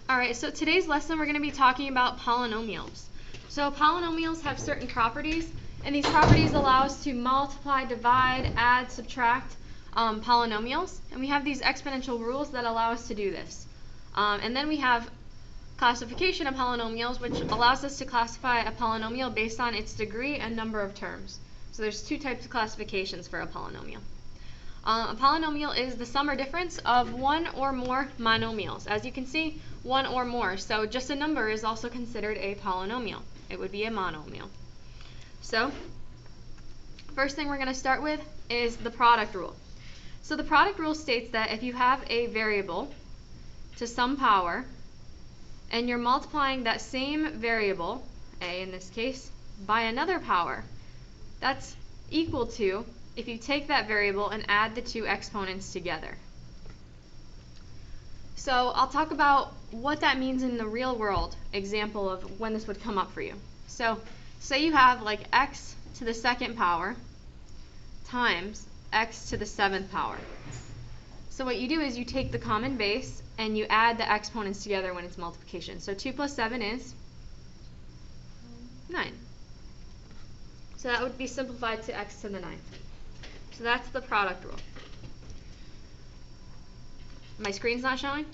Alright, so today's lesson we're going to be talking about polynomials. So polynomials have certain properties, and these properties allow us to multiply, divide, add, subtract polynomials. And we have these exponential rules that allow us to do this. And then we have classification of polynomials, which allows us to classify a polynomial based on its degree and number of terms. So there's two types of classifications for a polynomial. A polynomial is the sum or difference of one or more monomials. As you can see, one or more. So just a number is also considered a polynomial. It would be a monomial. So first thing we're going to start with is the product rule. So the product rule states that if you have a variable to some power and you're multiplying that same variable, a in this case, by another power, that's equal to if you take that variable and add the two exponents together. So I'll talk about what that means in the real world example of when this would come up for you. So say you have like x to the second power times x to the seventh power. So what you do is you take the common base and you add the exponents together when it's multiplication. So 2 plus 7 is 9. So that would be simplified to x to the 9th. So that's the product rule. My screen's not showing?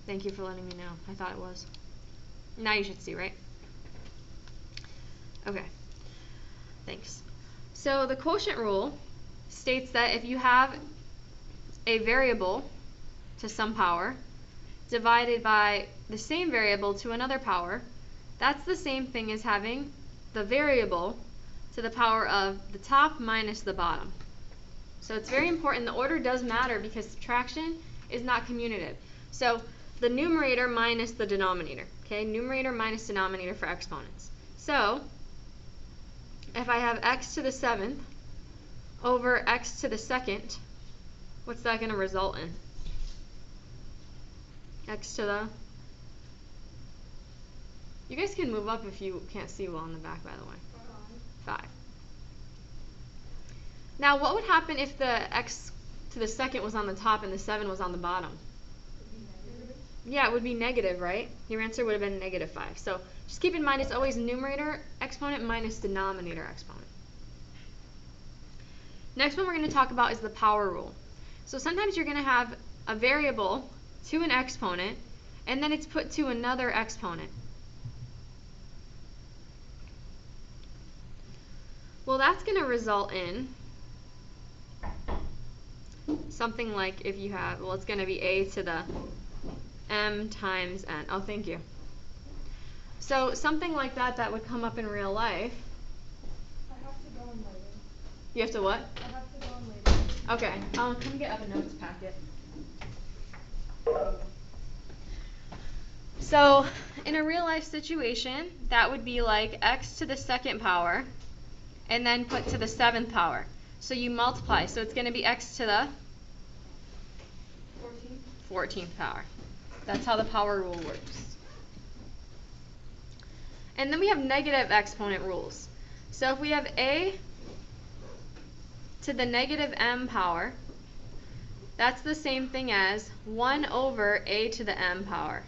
Thank you for letting me know. I thought it was. Now you should see, right? Okay. Thanks. So the quotient rule states that if you have a variable to some power divided by the same variable to another power, that's the same thing as having the variable to the power of the top minus the bottom. So it's very important. The order does matter because subtraction is not commutative. So the numerator minus the denominator. Okay, numerator minus denominator for exponents. So if I have x to the 7th over x to the 2nd, what's that going to result in? X to the... You guys can move up if you can't see well in the back, by the way. 5. Now, what would happen if the x to the 2nd was on the top and the 7 was on the bottom? Yeah, it would be negative, right? Your answer would have been negative 5. So just keep in mind it's always numerator exponent minus denominator exponent. Next one we're going to talk about is the power rule. So sometimes you're going to have a variable to an exponent and then it's put to another exponent. Well, that's going to result in something like if you have, well, it's going to be a to the m times n. Oh, thank you. So something like that that would come up in real life. I have to go in later. You have to what? I have to go in later. Okay. Come get up a notes packet. So in a real life situation, that would be like x to the 2nd power and then put to the 7th power. So you multiply. So it's going to be x to the 14th power. That's how the power rule works. And then we have negative exponent rules. So if we have a to the negative m power, that's the same thing as 1 over a to the m power.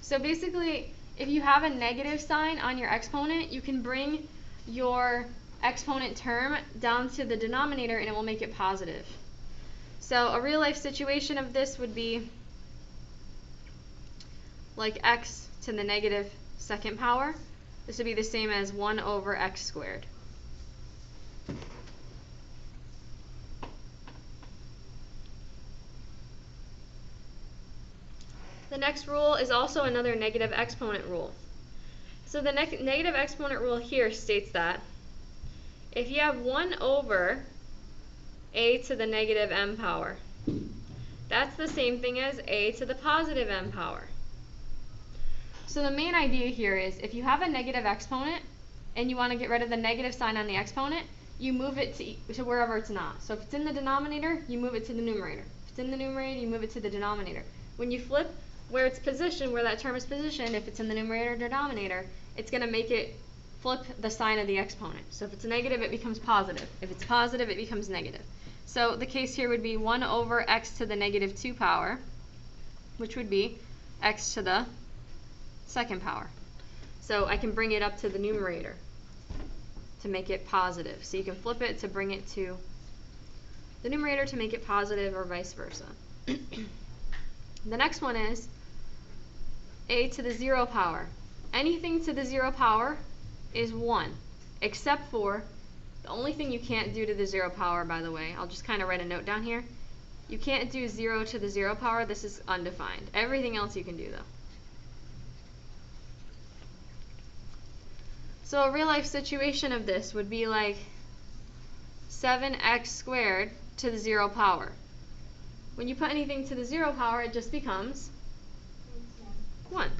So basically, if you have a negative sign on your exponent, you can bring your exponent term down to the denominator and it will make it positive. So a real life situation of this would be like x to the negative 2nd power. This would be the same as 1 over x squared. The next rule is also another negative exponent rule. So the negative exponent rule here states that if you have 1 over a to the negative m power, that's the same thing as a to the positive m power. So the main idea here is if you have a negative exponent and you want to get rid of the negative sign on the exponent, you move it to wherever it's not. So if it's in the denominator, you move it to the numerator. If it's in the numerator, you move it to the denominator. When you flip where it's positioned, where that term is positioned, if it's in the numerator or denominator, it's going to make it flip the sign of the exponent. So if it's negative, it becomes positive. If it's positive, it becomes negative. So the case here would be 1 over x to the negative 2 power which would be x to the second power. So I can bring it up to the numerator to make it positive. So you can flip it to bring it to the numerator to make it positive, or vice versa. The next one is a to the 0 power. Anything to the 0 power is 1, except for the only thing you can't do to the 0 power, by the way, I'll just kind of write a note down here. You can't do 0 to the 0 power. This is undefined. Everything else you can do, though. So a real life situation of this would be like 7x squared to the 0 power. When you put anything to the 0 power, it just becomes 1.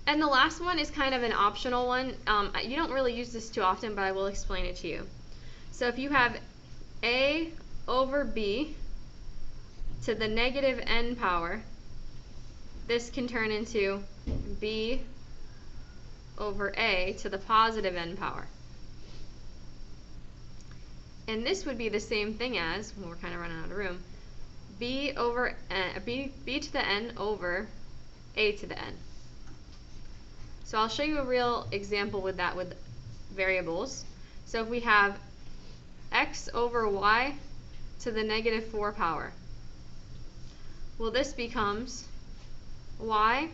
And the last one is kind of an optional one. You don't really use this too often, but I will explain it to you. So if you have a over b to the negative n power, this can turn into b over a to the positive n power. And this would be the same thing as, well, we're kind of running out of room, b over b to the n over a to the n. So I'll show you a real example with that with variables. So if we have x over y to the negative 4 power, well, this becomes y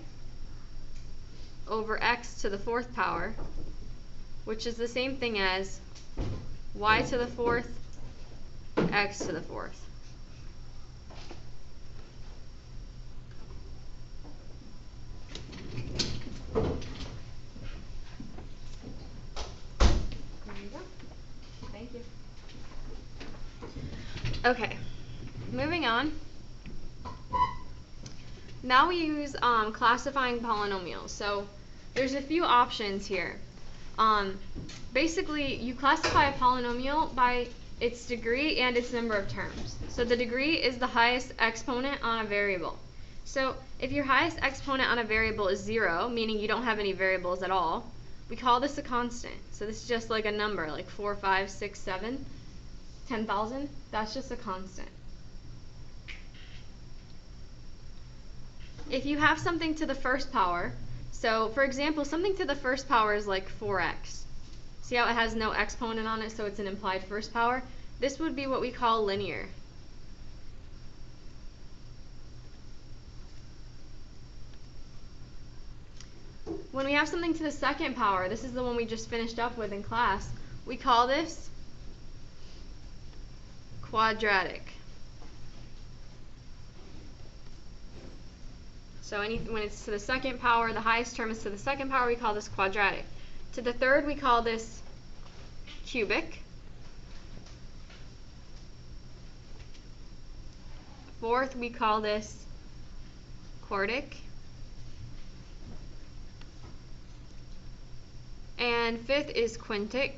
over x to the 4th power, which is the same thing as y to the 4th, x to the 4th. There you go. Thank you. Okay, moving on. Now we use classifying polynomials. So there's a few options here. Basically, you classify a polynomial by its degree and its number of terms. So the degree is the highest exponent on a variable. So if your highest exponent on a variable is 0, meaning you don't have any variables at all, we call this a constant. So this is just like a number, like 4, 5, 6, 7, 10,000. That's just a constant. If you have something to the first power, so for example, something to the first power is like 4x. See how it has no exponent on it, so it's an implied first power? This would be what we call linear. When we have something to the second power, this is the one we just finished up with in class, we call this quadratic. So when it's to the second power, the highest term is to the second power, we call this quadratic. To the third, we call this cubic. Fourth, we call this quartic. And fifth is quintic.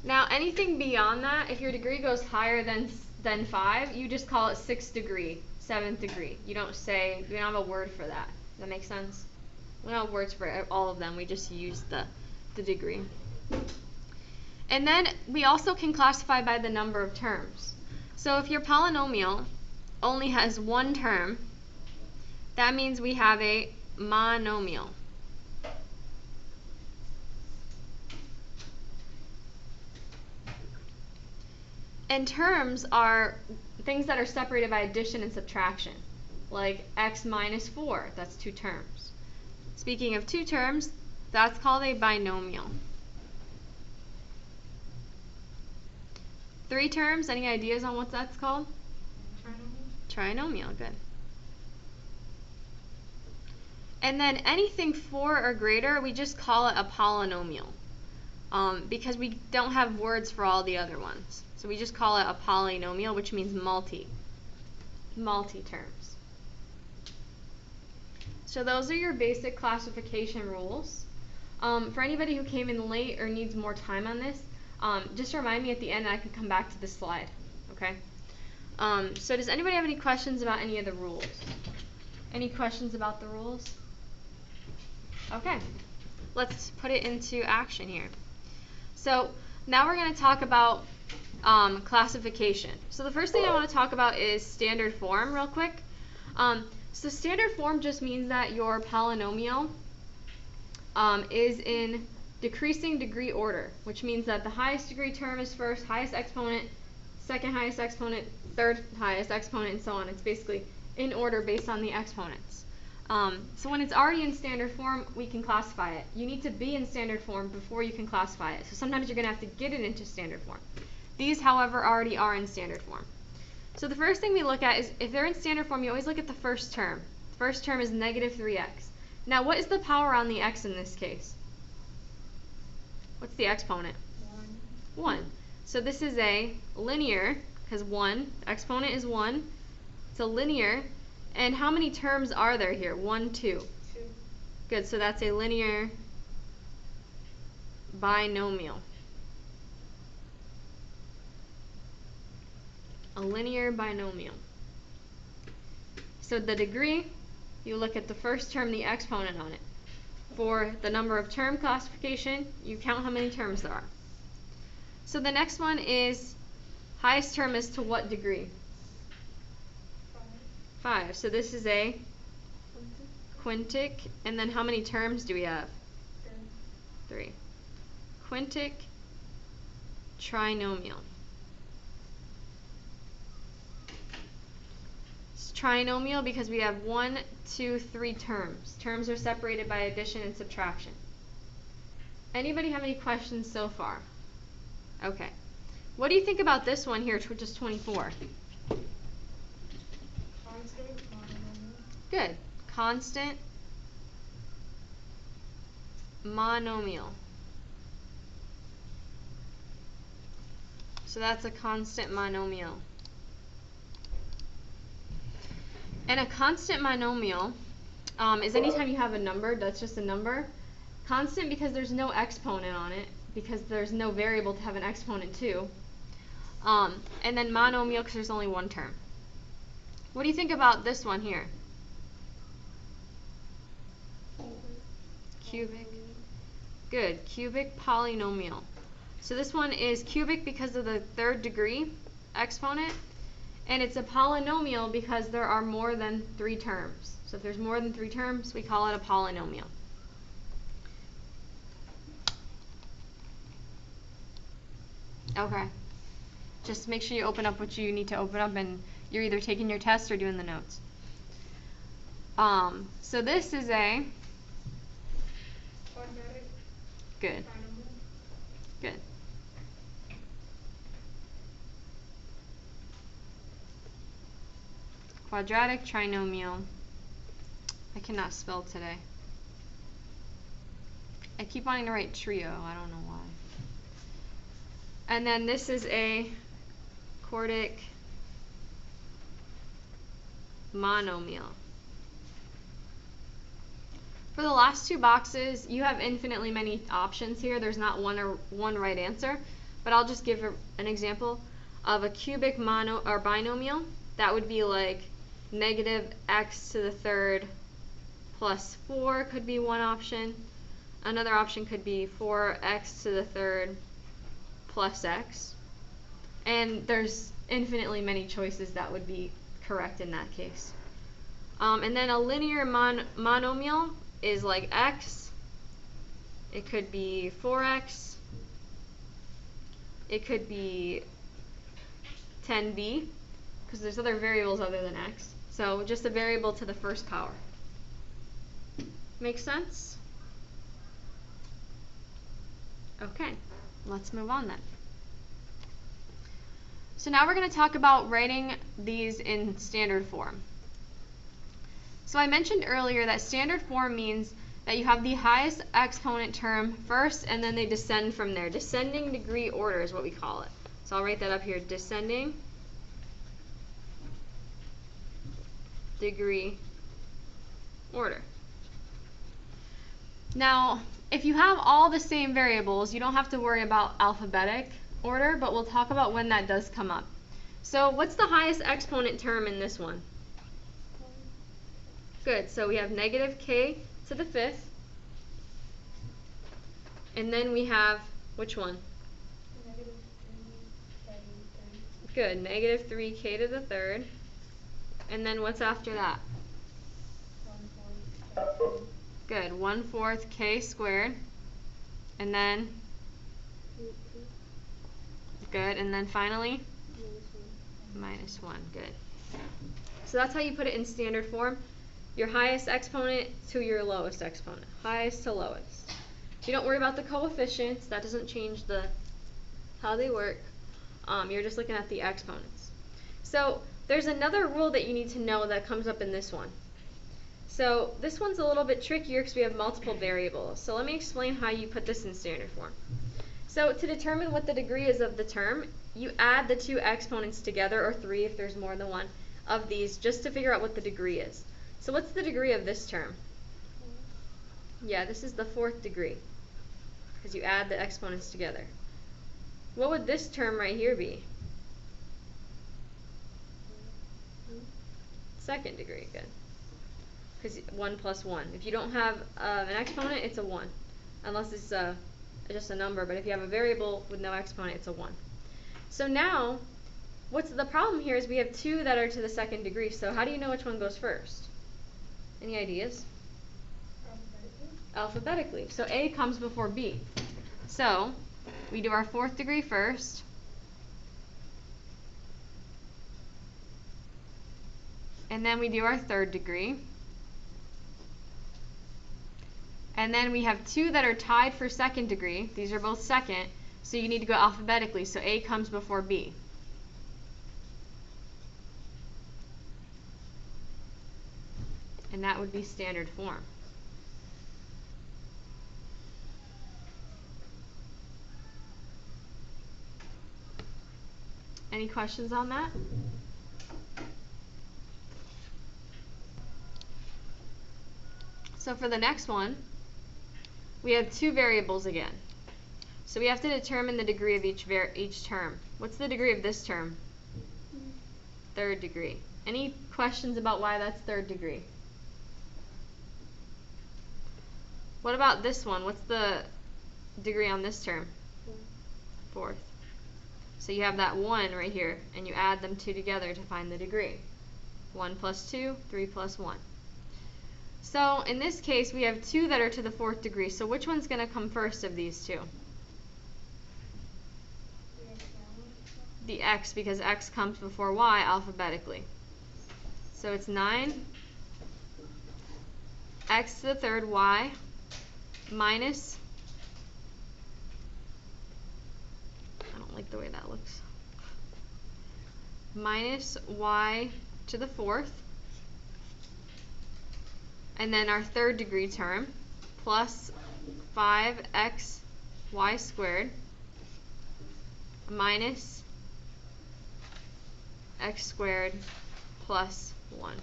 Now, anything beyond that, if your degree goes higher than 5, you just call it 6th degree, 7th degree. You don't have a word for that. Does that make sense? We don't have words for all of them. We just use the degree. And then we also can classify by the number of terms. So if your polynomial only has one term, that means we have a monomial. And terms are things that are separated by addition and subtraction, like x minus 4, that's 2 terms. Speaking of 2 terms, that's called a binomial. 3 terms, any ideas on what that's called? Trinomial, good. And then anything 4 or greater, we just call it a polynomial, because we don't have words for all the other ones. So we just call it a polynomial, which means multi terms. So those are your basic classification rules. For anybody who came in late or needs more time on this, just remind me at the end and I can come back to this slide, okay? So does anybody have any questions about any of the rules? Any questions about the rules? Okay, let's put it into action here. So now we're going to talk about classification. So the first thing I want to talk about is standard form real quick. So standard form just means that your polynomial is in decreasing degree order, which means that the highest degree term is first, highest exponent, second highest exponent, third highest exponent, and so on. It's basically in order based on the exponents. So when it's already in standard form, we can classify it. You need to be in standard form before you can classify it. So sometimes you're going to have to get it into standard form. These, however, already are in standard form. So the first thing we look at is, if they're in standard form, you always look at the first term. The first term is negative 3x. Now, what is the power on the x in this case? What's the exponent? 1. So this is a linear, because 1, the exponent is 1. It's a linear. And how many terms are there here? 1, 2. 2. Good, so that's a linear binomial. A linear binomial. So the degree, you look at the first term, the exponent on it. For the number of term classification, you count how many terms there are. So the next one is, highest term is to what degree? 5. So this is a quintic. And then how many terms do we have? 3. Quintic trinomial. It's trinomial because we have 1, 2, 3 terms. Terms are separated by addition and subtraction. Anybody have any questions so far? Okay. What do you think about this one here, which is 24? Constant monomial. Good. Constant monomial. So that's a constant monomial. And a constant monomial is anytime you have a number that's just a number. Constant because there's no exponent on it, because there's no variable to have an exponent to. And then monomial because there's only one term. What do you think about this one here? Cubic. Good. Cubic polynomial. So this one is cubic because of the third degree exponent, and it's a polynomial because there are more than 3 terms. So if there's more than 3 terms, we call it a polynomial. Okay. Just make sure you open up what you need to open up, and you're either taking your test or doing the notes. So this is a Quadratic good. trinomial. Good. Quadratic trinomial. I cannot spell today. I keep wanting to write trio. I don't know why. And then this is a quartic monomial. For the last 2 boxes, you have infinitely many options here. There's not one right answer, but I'll just give an example of a cubic binomial. That would be like negative x to the third plus 4 could be one option. Another option could be 4x to the third plus x. And there's infinitely many choices that would be correct in that case. And then a linear monomial is like x. It could be 4x. It could be 10b, because there's other variables other than x. So just a variable to the first power. Make sense? Okay, let's move on then. So now we're going to talk about writing these in standard form. So I mentioned earlier that standard form means that you have the highest exponent term first, and then they descend from there. Descending degree order is what we call it. So I'll write that up here. Descending degree order. Now, if you have all the same variables, you don't have to worry about alphabetic order, but we'll talk about when that does come up. So what's the highest exponent term in this one? Good, so we have negative k to the 5th. And then we have, which one? Negative 3k Good. Negative 3k to the third. And then what's after that? 1/4. Good. 1/4 k squared. And then? Good. And then finally? Minus 1. Good. So that's how you put it in standard form. Your highest exponent to your lowest exponent. Highest to lowest. You don't worry about the coefficients. That doesn't change how they work. You're just looking at the exponents. So there's another rule that you need to know that comes up in this one. So this one's a little bit trickier because we have multiple variables. So let me explain how you put this in standard form. So to determine what the degree is of the term, you add the two exponents together, or 3 if there's more than one of these, just to figure out what the degree is. So what's the degree of this term? Yeah, this is the 4th degree, because you add the exponents together. What would this term right here be? 2nd degree, good. Because 1 plus 1. If you don't have an exponent, it's a 1. Unless it's just a number, but if you have a variable with no exponent, it's a 1. So now, what's the problem here is we have 2 that are to the 2nd degree, so how do you know which one goes first? Any ideas? Alphabetically. So A comes before B. So we do our 4th degree first. And then we do our 3rd degree. And then we have 2 that are tied for 2nd degree. These are both 2nd, so you need to go alphabetically. So A comes before B. And that would be standard form. Any questions on that? So for the next one, we have 2 variables again. So we have to determine the degree of each term. What's the degree of this term? 3rd degree. Any questions about why that's 3rd degree? What about this one? What's the degree on this term? 4th. So you have that 1 right here, and you add them 2 together to find the degree. 1 plus 2, 3 plus 1. So in this case, we have 2 that are to the 4th degree. So which one's going to come first of these 2? The x, because x comes before y alphabetically. So it's 9 x to the 3rd y minus, I don't like the way that looks, minus y to the 4th, and then our 3rd degree term, plus 5x y squared minus x squared plus 1.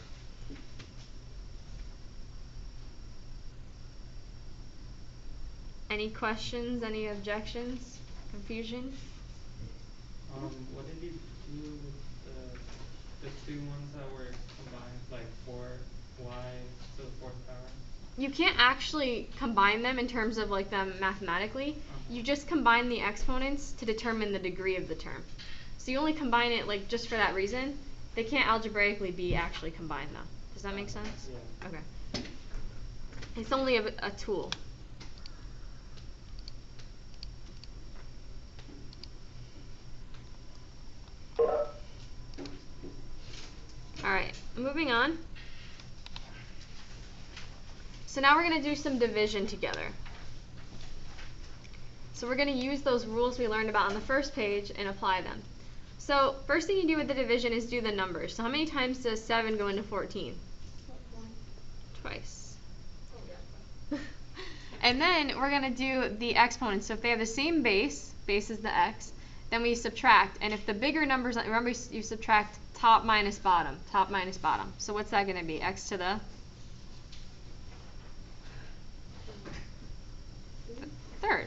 Any questions, any objections, confusion? What did you do with the 2 ones that were combined, like 4y to the 4th power? You can't actually combine them in terms of like them mathematically. You just combine the exponents to determine the degree of the term. So you only combine it like just for that reason. They can't algebraically be actually combined though. Does that make sense? Yeah. Okay. It's only a tool. Alright, moving on. So now we're going to do some division together. So we're going to use those rules we learned about on the first page and apply them. So first thing you do with the division is do the numbers. So how many times does 7 go into 14? Twice. And then we're going to do the exponents. So if they have the same base is the x, then we subtract. And if the bigger numbers, remember you subtract top minus bottom. So what's that going to be? X to the 3rd.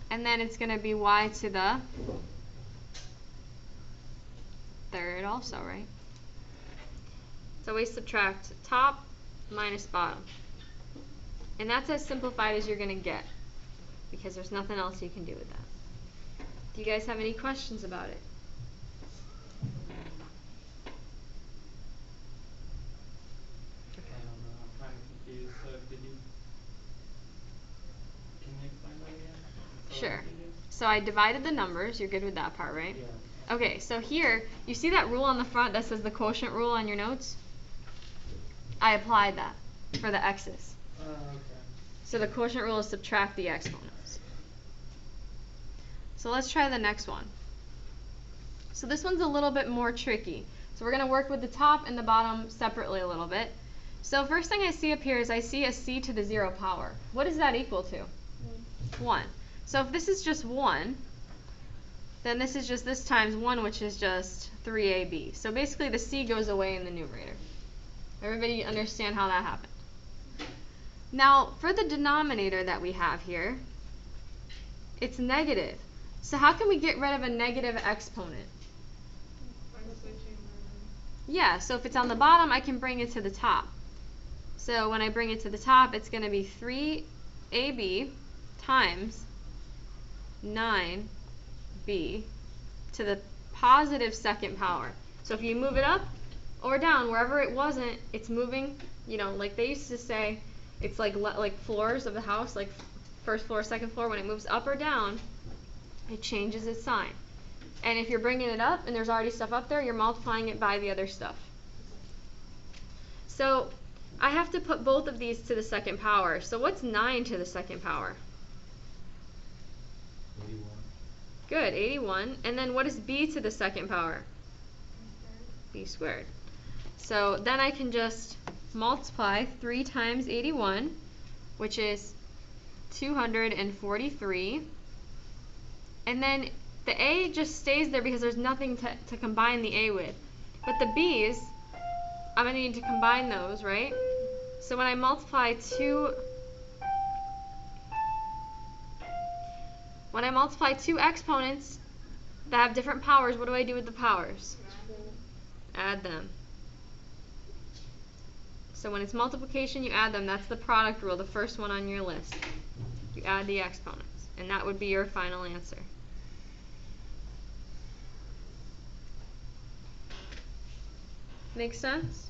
And then it's going to be y to the 3rd also, right? So we subtract top minus bottom. And that's as simplified as you're going to get, because there's nothing else you can do with that. Do you guys have any questions about it? did you? Can you explain that again? So Sure. what did you? So I divided the numbers. You're good with that part, right? Yeah. Okay, so here, you see that rule on the front that says the quotient rule on your notes? I applied that for the x's. Okay. So the quotient rule is subtract the exponents. So let's try the next one. So this one's a little bit more tricky. So we're going to work with the top and the bottom separately a little bit. So first thing I see up here is I see a c to the 0 power. What is that equal to? 1. So if this is just 1, then this is just this times 1, which is just 3ab. So basically the c goes away in the numerator. Everybody understand how that happened? Now, for the denominator that we have here, it's negative. So how can we get rid of a negative exponent? By switching them. Yeah, so if it's on the bottom, I can bring it to the top. So when I bring it to the top, it's going to be 3ab times 9b to the positive second power. So if you move it up or down, wherever it wasn't, it's moving, you know, like they used to say, it's like floors of the house, like first floor, second floor. When it moves up or down, it changes its sign. And if you're bringing it up and there's already stuff up there, you're multiplying it by the other stuff. So I have to put both of these to the second power. So what's 9 to the second power? 81. Good, 81. And then what is b to the second power? B squared. So then I can just multiply 3 times 81, which is 243. And then the a just stays there because there's nothing to combine the a with. But the b's, I'm going to need to combine those, right? So when I multiply two exponents that have different powers, what do I do with the powers? Add them. So when it's multiplication, you add them. That's the product rule, the first one on your list. You add the exponents, and that would be your final answer. Make sense?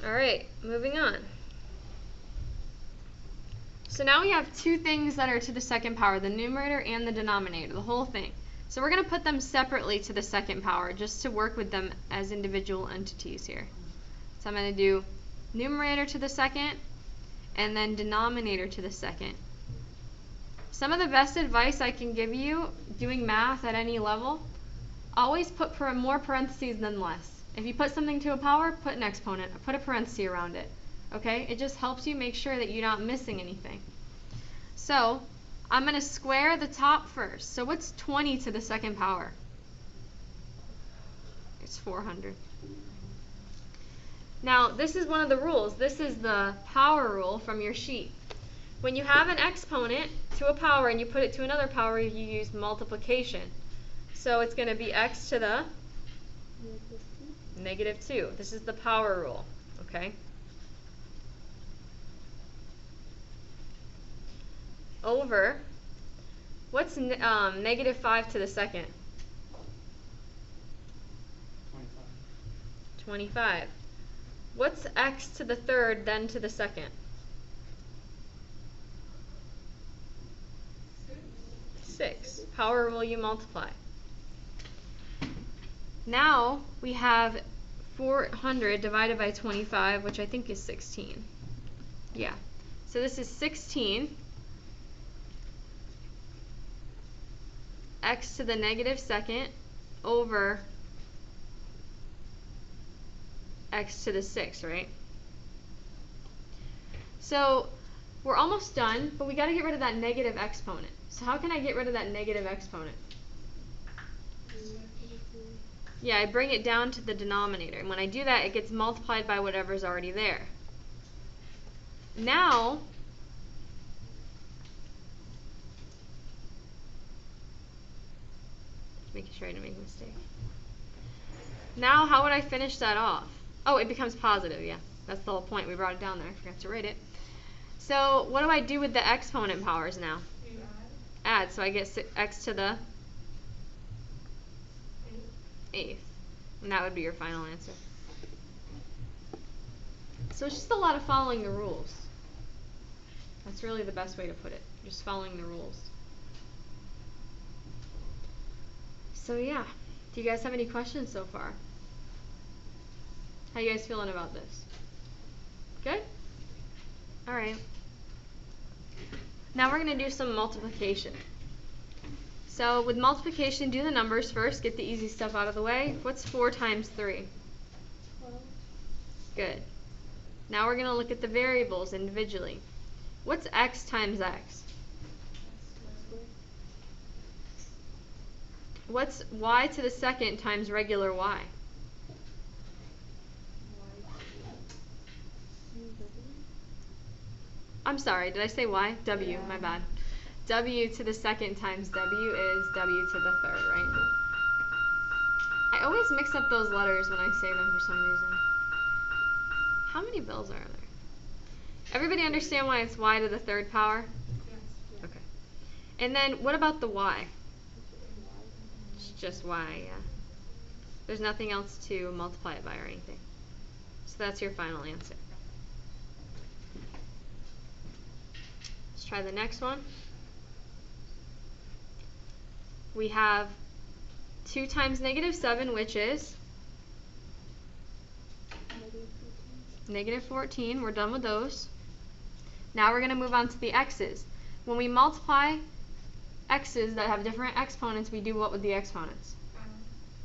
All right, moving on. So now we have two things that are to the second power, the numerator and the denominator, the whole thing. So we're going to put them separately to the second power just to work with them as individual entities here. So I'm going to do numerator to the second and then denominator to the second. Some of the best advice I can give you doing math at any level, always put more parentheses than less. If you put something to a power, put an exponent, put a parenthesis around it. Okay? It just helps you make sure that you're not missing anything. So I'm going to square the top first. So what's 20 to the second power? It's 400. Now, this is one of the rules. This is the power rule from your sheet. When you have an exponent to a power and you put it to another power, you use multiplication. So it's going to be x to the -2. This is the power rule. Okay? Over, what's -5 to the second? 25. 25. What's x to the third, then to the second? 6. Power rule, you multiply. Now we have 400 divided by 25, which I think is 16. Yeah. So this is 16. X to the -2 over x to the 6, right? So we're almost done, but we got to get rid of that negative exponent. So how can I get rid of that negative exponent? Yeah, I bring it down to the denominator. And when I do that, it gets multiplied by whatever's already there. Now, making sure I didn't make a mistake. Now, how would I finish that off? Oh, it becomes positive, yeah. That's the whole point. We brought it down there. I forgot to write it. So what do I do with the exponent powers now? You Add. So I get x to the 8th. And that would be your final answer. So it's just a lot of following the rules. That's really the best way to put it. Just following the rules. So yeah, do you guys have any questions so far? How you guys feeling about this? Good? Alright. Now we're going to do some multiplication. So with multiplication, do the numbers first, get the easy stuff out of the way. What's 4 times 3? 12. Good. Now we're going to look at the variables individually. What's x times x? What's y to the second times regular y? I'm sorry, did I say y? W, my bad. W to the second times w is w to the third, right? I always mix up those letters when I say them for some reason. How many bills are there? Everybody understand why it's y to the third power? Yes. Okay. And then what about the y? It's just y, yeah. There's nothing else to multiply it by or anything. So that's your final answer. Let's try the next one. We have 2 times negative 7, which is negative 14. We're done with those. Now we're going to move on to the x's. When we multiply x's that have different exponents, we do what with the exponents?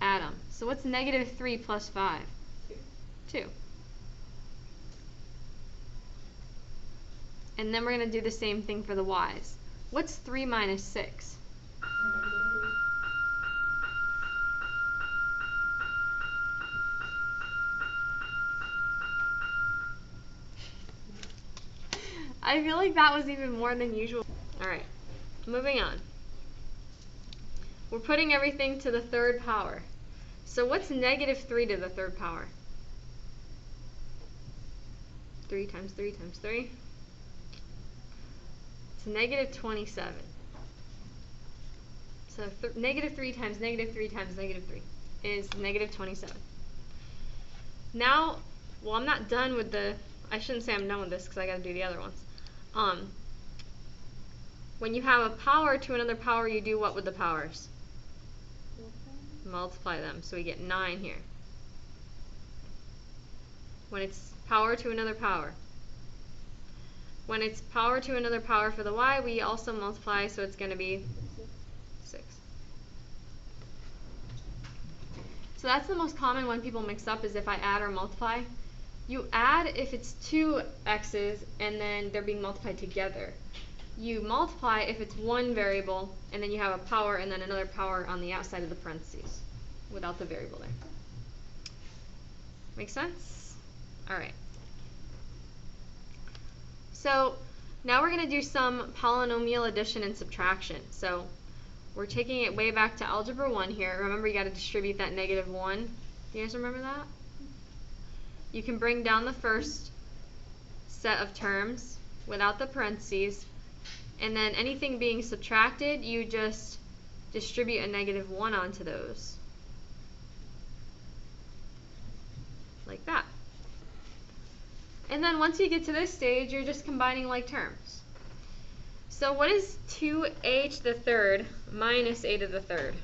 Add them. So what's negative 3 plus 5? 2. And then we're going to do the same thing for the y's. What's 3 minus 6? I feel like that was even more than usual. Alright, moving on. We're putting everything to the third power. So what's negative 3 to the third power? 3 times 3 times 3. It's negative 27. So negative 3 times negative 3 times negative 3 is negative 27. Now, well, I'm not done with the, I shouldn't say I'm done with this because I got to do the other ones. When you have a power to another power, you do what with the powers? Multiply them. So we get 9 here. When it's power to another power. When it's power to another power for the y, we also multiply, so it's going to be 6. So that's the most common one people mix up, is if I add or multiply. You add if it's 2 x's and then they're being multiplied together. You multiply if it's one variable and then you have a power and then another power on the outside of the parentheses without the variable there. Make sense? Alright. So now we're going to do some polynomial addition and subtraction. So we're taking it way back to algebra 1 here. Remember, you got to distribute that negative 1. Do you guys remember that? You can bring down the first set of terms without the parentheses, and then anything being subtracted, you just distribute a negative 1 onto those. Like that. And then once you get to this stage, you're just combining like terms. So what is 2a to the third minus a to the third?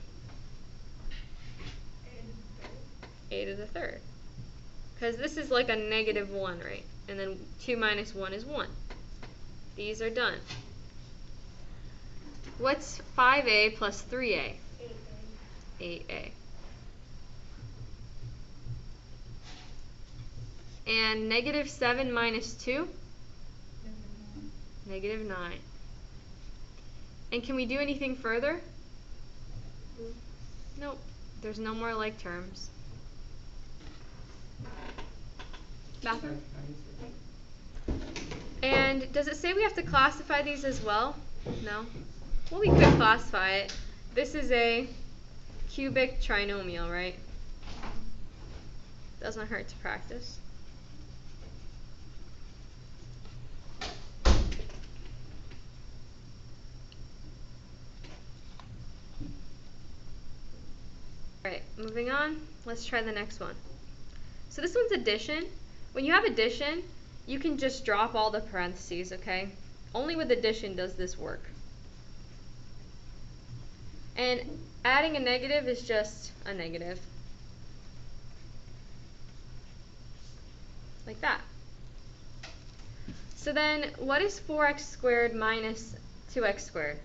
A to the third. Because this is like a negative 1, right? And then 2 minus 1 is 1. These are done. What's 5a plus 3a? 8a. And negative 7 minus 2? Negative 9. And can we do anything further? Nope. There's no more like terms. Bathroom? And does it say we have to classify these as well? No? Well, we could classify it. This is a cubic trinomial, right? Doesn't hurt to practice. Alright, moving on. Let's try the next one. So this one's addition. When you have addition, you can just drop all the parentheses, okay? Only with addition does this work. And adding a negative is just a negative. Like that. So then, what is 4x squared minus 2x squared?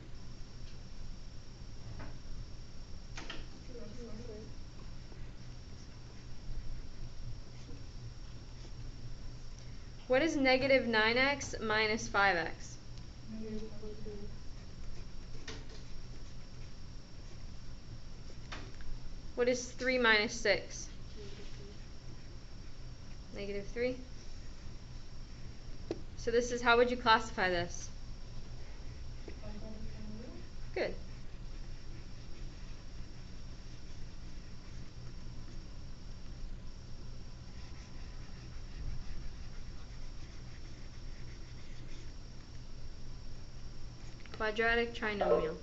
What is negative 9x minus 5x? What is 3 minus 6? Negative 3. So this is, how would you classify this? Good. Quadratic trinomial.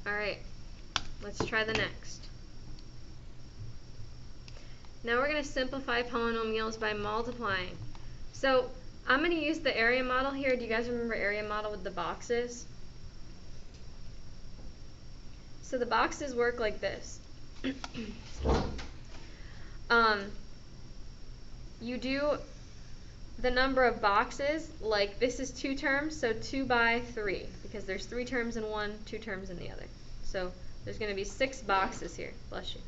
Alright, let's try the next. Now we're going to simplify polynomials by multiplying. So I'm going to use the area model here. Do you guys remember area model with the boxes? So the boxes work like this. You do the number of boxes, like this is 2 terms, so 2 by 3, because there's 3 terms in one, 2 terms in the other. So there's going to be 6 boxes here. Bless you.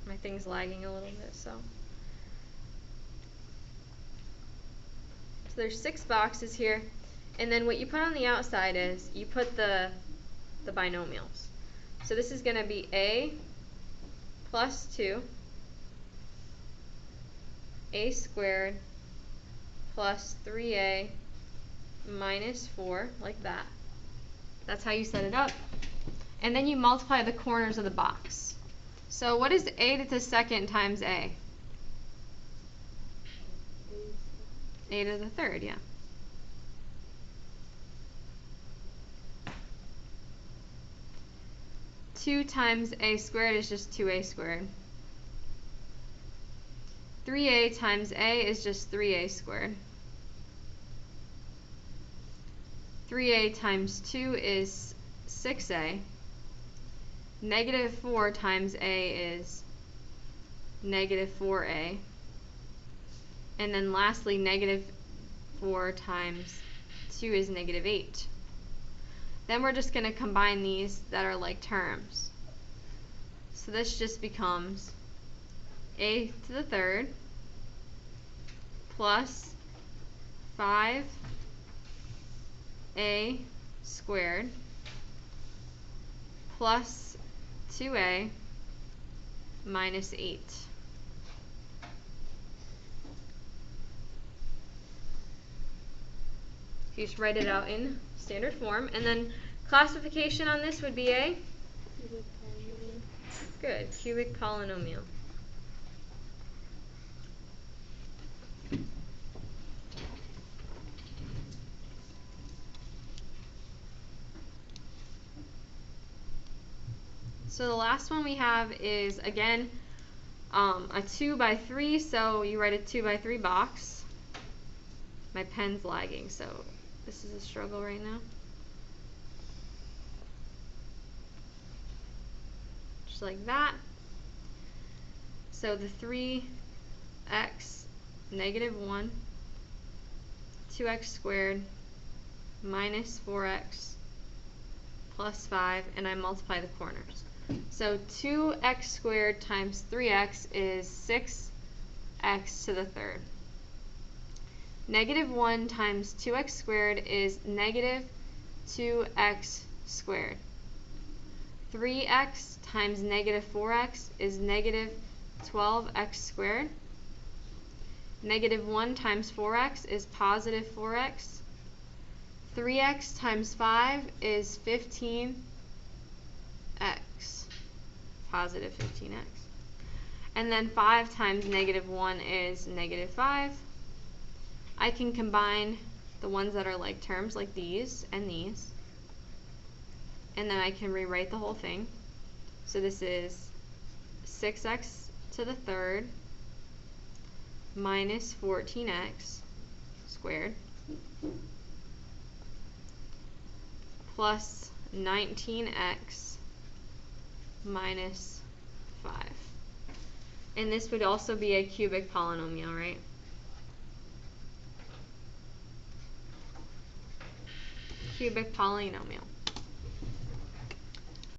My thing's lagging a little bit, so there's 6 boxes here, and then what you put on the outside is you put the binomials. So this is going to be a plus 2, a squared plus 3a minus 4, like that. That's how you set it up. And then you multiply the corners of the box. So what is a to the second times a? A to the third, yeah. Two times a squared is just 2a squared. 3a times a is just 3a squared. 3a times 2 is 6a. Negative 4 times a is negative 4a. And then lastly, negative 4 times 2 is negative 8. Then we're just going to combine these that are like terms. So this just becomes a to the third plus 5a squared plus 2a minus 8. You just write it out in standard form, and then classification on this would be a good cubic polynomial. So the last one we have is, again, a 2 by 3, so you write a 2 by 3 box. My pen's lagging, so this is a struggle right now. Just like that. So the 3x negative 1, 2x squared minus 4x plus 5, and I multiply the corners. So 2x squared times 3x is 6x to the third. Negative 1 times 2x squared is negative 2x squared. 3x times negative 4x is negative 12x squared. Negative 1 times 4x is positive 4x. 3x times 5 is 15 x, positive 15x. And then 5 times negative 1 is negative 5. I can combine the ones that are like terms, like these and these. And then I can rewrite the whole thing. So this is 6x to the third minus 14x squared plus 19x minus 5. And this would also be a cubic polynomial, right? Cubic polynomial.